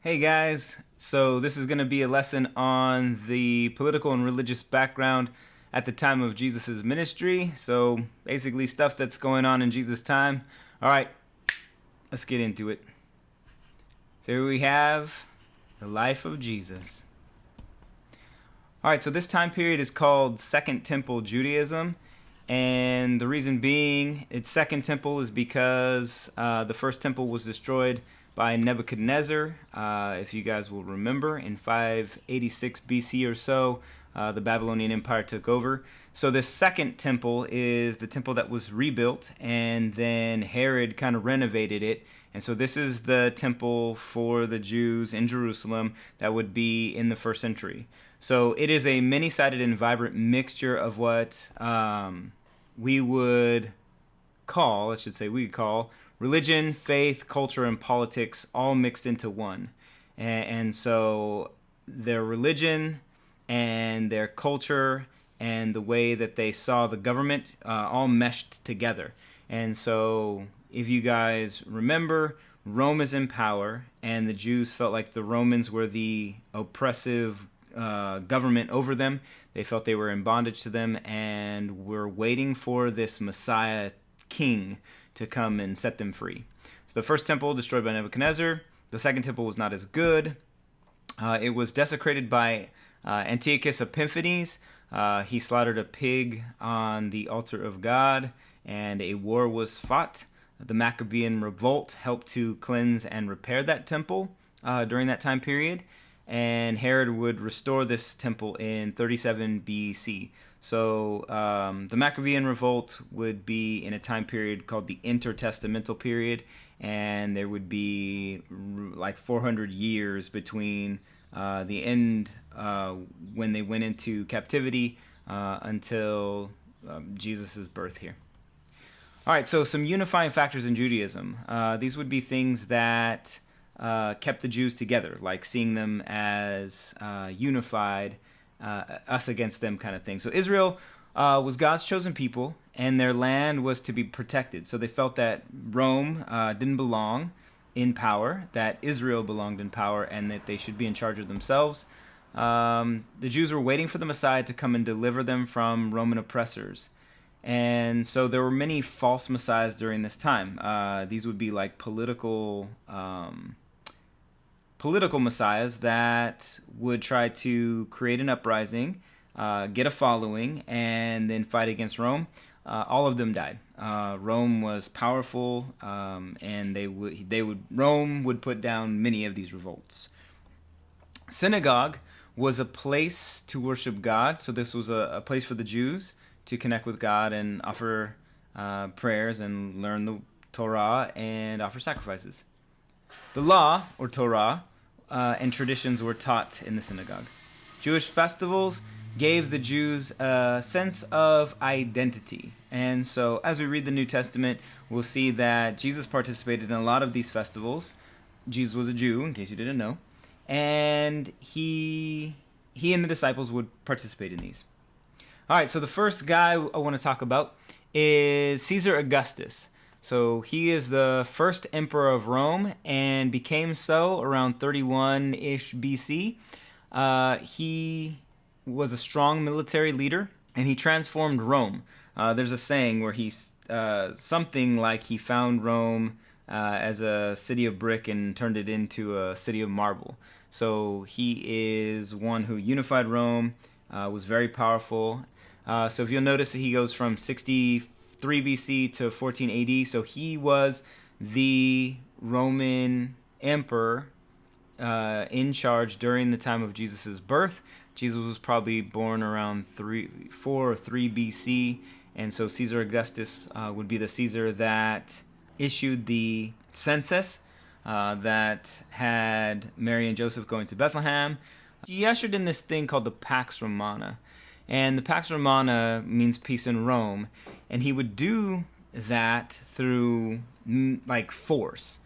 Hey guys, so this is going to be a lesson on the political and religious background at the time of Jesus' ministry. So basically stuff that's going on in Jesus' time. Alright, let's get into it. So here we have the life of Jesus. Alright, so this time period is called Second Temple Judaism. And the reason being, its Second Temple is because the First Temple was destroyed by Nebuchadnezzar. If you guys will remember, in 586 BC or so, the Babylonian Empire took over. So this Second Temple is the temple that was rebuilt, and then Herod kind of renovated it. And so this is the temple for the Jews in Jerusalem that would be in the first century. So it is a many-sided and vibrant mixture of what we would call religion, faith, culture, and politics all mixed into one. And so their religion and their culture and the way that they saw the government all meshed together. And so if you guys remember, Rome is in power, and the Jews felt like the Romans were the oppressive government over them. They felt they were in bondage to them and were waiting for this Messiah king to come and set them free. So the first temple destroyed by Nebuchadnezzar. The second temple was not as good. It was desecrated by Antiochus Epiphanes. He slaughtered a pig on the altar of God, and a war was fought. The Maccabean revolt helped to cleanse and repair that temple during that time period. And Herod would restore this temple in 37 BC. So the Maccabean revolt would be in a time period called the intertestamental period, and there would be like 400 years between the end when they went into captivity until Jesus' birth here. All right, so some unifying factors in Judaism. These would be things that kept the Jews together, like seeing them as unified, us against them kind of thing. So Israel was God's chosen people, and their land was to be protected. So they felt that Rome didn't belong in power, that Israel belonged in power, and that they should be in charge of themselves. The Jews were waiting for the Messiah to come and deliver them from Roman oppressors. And so there were many false messiahs during this time. These would be like political messiahs that would try to create an uprising, get a following, and then fight against Rome. All of them died. Rome was powerful, and Rome would put down many of these revolts. Synagogue was a place to worship God. So this was a place for the Jews to connect with God and offer prayers and learn the Torah and offer sacrifices. The law, or Torah, and traditions were taught in the synagogue. Jewish festivals gave the Jews a sense of identity. And so as we read the New Testament, we'll see that Jesus participated in a lot of these festivals. Jesus was a Jew, in case you didn't know. And he and the disciples would participate in these. All right, so the first guy I want to talk about is Caesar Augustus. So he is the first emperor of Rome and became so around 31-ish BC. He was a strong military leader, and he transformed Rome. There's a saying where something like he found Rome as a city of brick and turned it into a city of marble. So he is one who unified Rome, was very powerful. So if you'll notice that he goes from 63 BC to 14 AD. So he was the Roman emperor in charge during the time of Jesus' birth. Jesus was probably born around 4 or 3 BC. And so Caesar Augustus would be the Caesar that issued the census that had Mary and Joseph going to Bethlehem. He ushered in this thing called the Pax Romana. And the Pax Romana means peace in Rome. And he would do that through like force.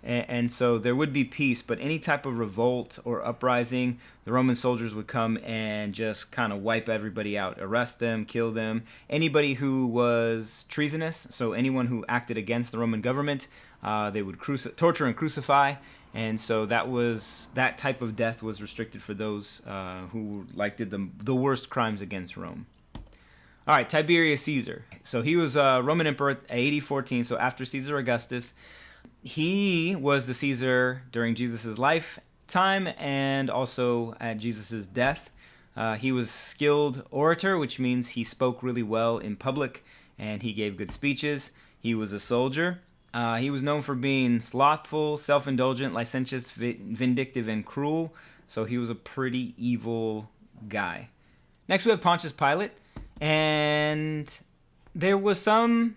And so there would be peace, but any type of revolt or uprising, the Roman soldiers would come and just kind of wipe everybody out, arrest them, kill them. Anybody who was treasonous, so anyone who acted against the Roman government, they would torture and crucify. And so that type of death was restricted for those who did the worst crimes against Rome. All right, Tiberius Caesar. So he was Roman emperor AD 14, so after Caesar Augustus. He was the Caesar during Jesus' lifetime and also at Jesus' death. He was a skilled orator, which means he spoke really well in public and he gave good speeches. He was a soldier. He was known for being slothful, self-indulgent, licentious, vindictive, and cruel. So he was a pretty evil guy. Next we have Pontius Pilate. And there was some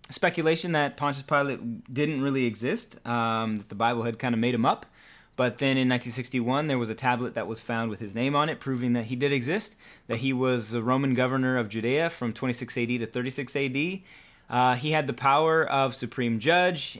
speculation that Pontius Pilate didn't really exist, that the Bible had kind of made him up. But then in 1961, there was a tablet that was found with his name on it, proving that he did exist, that he was the Roman governor of Judea from 26 AD to 36 AD. He had the power of supreme judge,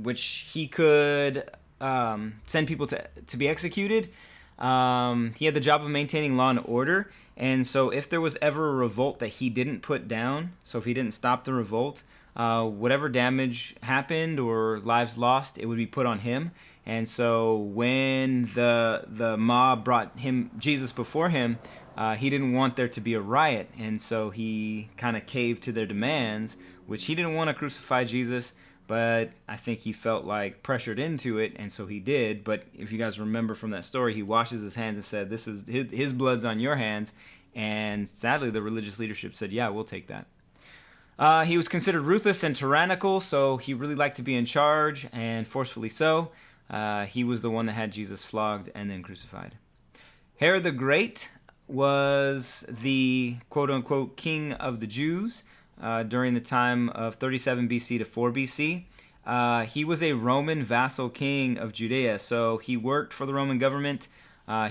which he could send people to be executed. He had the job of maintaining law and order, and so if there was ever a revolt that he didn't put down, so if he didn't stop the revolt, whatever damage happened or lives lost, it would be put on him. And so when the mob brought Jesus before him, he didn't want there to be a riot, and so he kind of caved to their demands, which he didn't want to crucify Jesus, but I think he felt like pressured into it, and so he did. But if you guys remember from that story, he washes his hands and said, "This is his blood's on your hands." And sadly, the religious leadership said, "Yeah, we'll take that." He was considered ruthless and tyrannical, so he really liked to be in charge, and forcefully so. He was the one that had Jesus flogged and then crucified. Herod the Great was the quote-unquote king of the Jews. During the time of 37 BC to 4 BC. He was a Roman vassal king of Judea, so he worked for the Roman government.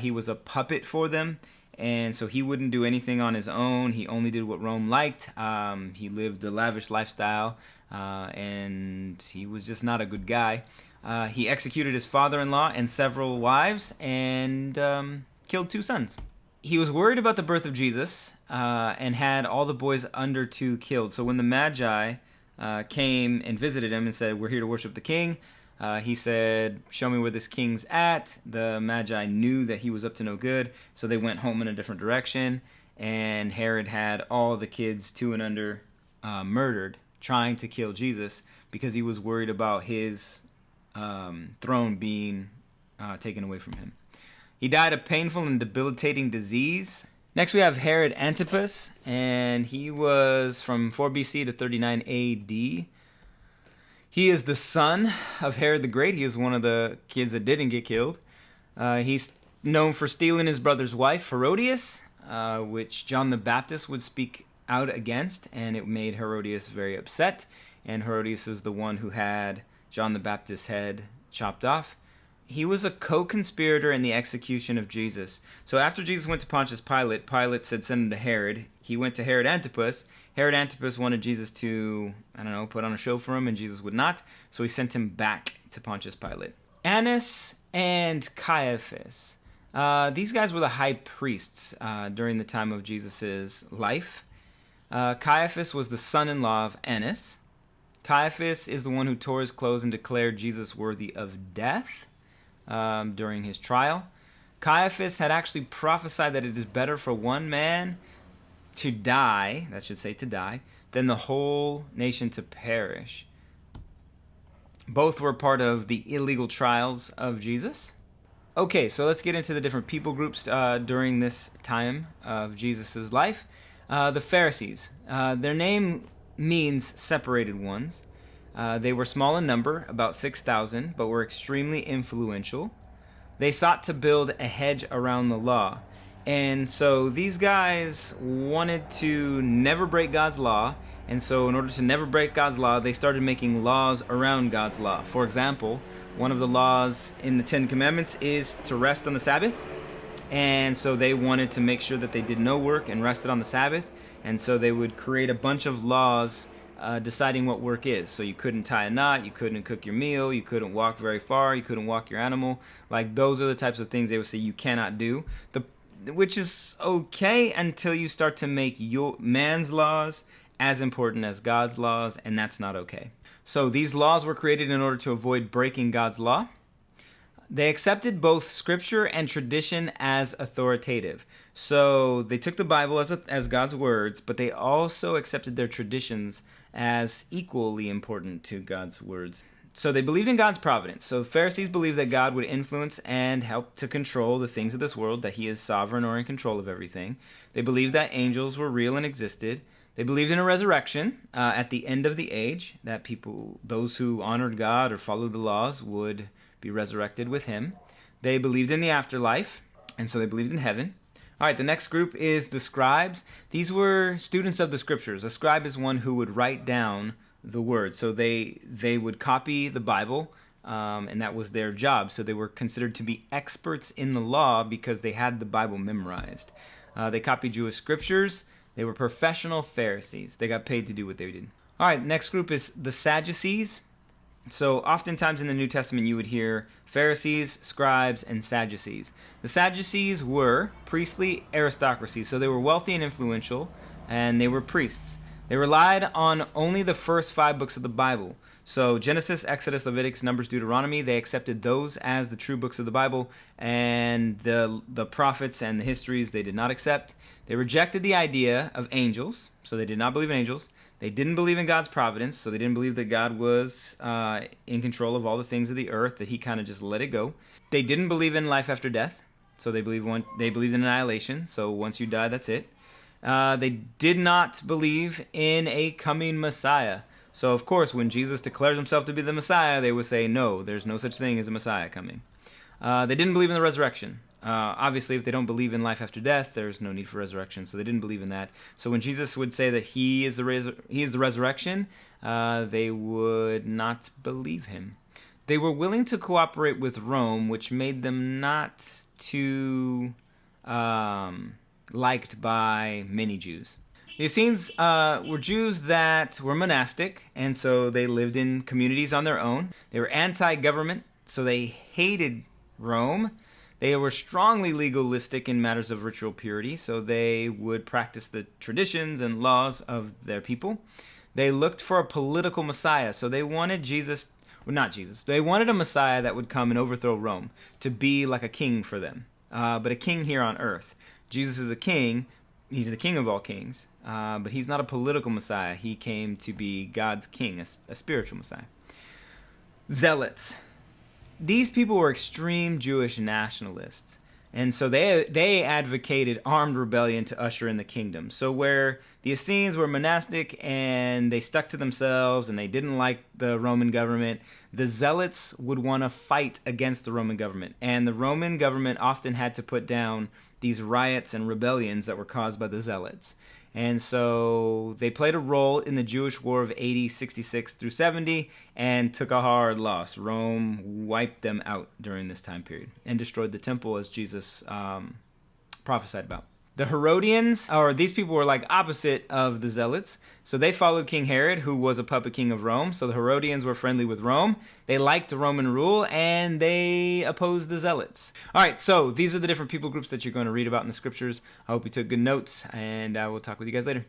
He was a puppet for them, and so he wouldn't do anything on his own. He only did what Rome liked. He lived a lavish lifestyle, and he was just not a good guy. He executed his father-in-law and several wives, and killed 2 sons. He was worried about the birth of Jesus, and had all the boys under 2 killed. So when the Magi came and visited him and said, "We're here to worship the king," he said, "Show me where this king's at." The Magi knew that he was up to no good, so they went home in a different direction, and Herod had all the kids 2 and under murdered, trying to kill Jesus because he was worried about his throne being taken away from him. He died a painful and debilitating disease. Next we have Herod Antipas, and he was from 4 BC to 39 AD. He is the son of Herod the Great. He is one of the kids that didn't get killed. He's known for stealing his brother's wife, Herodias, which John the Baptist would speak out against, and it made Herodias very upset. And Herodias is the one who had John the Baptist's head chopped off. He was a co-conspirator in the execution of Jesus. So after Jesus went to Pontius Pilate, Pilate said, "Send him to Herod." He went to Herod Antipas. Herod Antipas wanted Jesus to, put on a show for him, and Jesus would not. So he sent him back to Pontius Pilate. Annas and Caiaphas. These guys were the high priests during the time of Jesus' life. Caiaphas was the son-in-law of Annas. Caiaphas is the one who tore his clothes and declared Jesus worthy of death during his trial. Caiaphas had actually prophesied that it is better for one man to die, than the whole nation to perish. Both were part of the illegal trials of Jesus. Okay, so let's get into the different people groups during this time of Jesus' life. The Pharisees. Their name means separated ones. They were small in number, about 6,000, but were extremely influential. They sought to build a hedge around the law. And so these guys wanted to never break God's law. And so in order to never break God's law, they started making laws around God's law. For example, one of the laws in the 10 Commandments is to rest on the Sabbath. And so they wanted to make sure that they did no work and rested on the Sabbath. And so they would create a bunch of laws deciding what work is. So you couldn't tie a knot, you couldn't cook your meal, you couldn't walk very far, you couldn't walk your animal. Like, those are the types of things they would say you cannot do. Which is okay until you start to make your man's laws as important as God's laws, and that's not okay. So these laws were created in order to avoid breaking God's law. They accepted both scripture and tradition as authoritative. So they took the Bible as God's words, but they also accepted their traditions as equally important to God's words. So they believed in God's providence. So Pharisees believed that God would influence and help to control the things of this world, that he is sovereign or in control of everything. They believed that angels were real and existed. They believed in a resurrection at the end of the age, that those who honored God or followed the laws would be resurrected with him. They believed in the afterlife, and so they believed in heaven. All right, the next group is the Scribes. These were students of the Scriptures. A scribe is one who would write down the word. So they would copy the Bible, and that was their job. So they were considered to be experts in the law because they had the Bible memorized. They copied Jewish scriptures. They were professional Pharisees. They got paid to do what they did. All right, next group is the Sadducees. So oftentimes in the New Testament you would hear Pharisees, Scribes, and Sadducees. The Sadducees were priestly aristocracy, so they were wealthy and influential, and they were priests. They relied on only the first 5 books of the Bible. So Genesis, Exodus, Leviticus, Numbers, Deuteronomy, they accepted those as the true books of the Bible, and the prophets and the histories they did not accept. They rejected the idea of angels, so they did not believe in angels. They didn't believe in God's providence, so they didn't believe that God was in control of all the things of the earth, that he kind of just let it go. They didn't believe in life after death, so they believed in annihilation, so once you die, that's it. They did not believe in a coming Messiah. So, of course, when Jesus declares himself to be the Messiah, they would say, no, there's no such thing as a Messiah coming. They didn't believe in the resurrection. Obviously, if they don't believe in life after death, there's no need for resurrection, so they didn't believe in that. So when Jesus would say that he is the resurrection, they would not believe him. They were willing to cooperate with Rome, which made them not too liked by many Jews. The Essenes were Jews that were monastic, and so they lived in communities on their own. They were anti-government, so they hated Rome. They were strongly legalistic in matters of ritual purity, so they would practice the traditions and laws of their people. They looked for a political Messiah, so they wanted they wanted a Messiah that would come and overthrow Rome, to be like a king for them, but a king here on earth. Jesus is a king. He's the king of all kings, but he's not a political Messiah. He came to be God's king, a spiritual Messiah. Zealots. These people were extreme Jewish nationalists, and so they advocated armed rebellion to usher in the kingdom. So where the Essenes were monastic and they stuck to themselves and they didn't like the Roman government, the Zealots would want to fight against the Roman government, and the Roman government often had to put down these riots and rebellions that were caused by the Zealots. And so they played a role in the Jewish War of AD 66 through 70 and took a hard loss. Rome wiped them out during this time period and destroyed the temple, as Jesus prophesied about. The Herodians, or these people were like opposite of the Zealots. So they followed King Herod, who was a puppet king of Rome. So the Herodians were friendly with Rome. They liked Roman rule, and they opposed the Zealots. All right, so these are the different people groups that you're going to read about in the scriptures. I hope you took good notes, and I will talk with you guys later.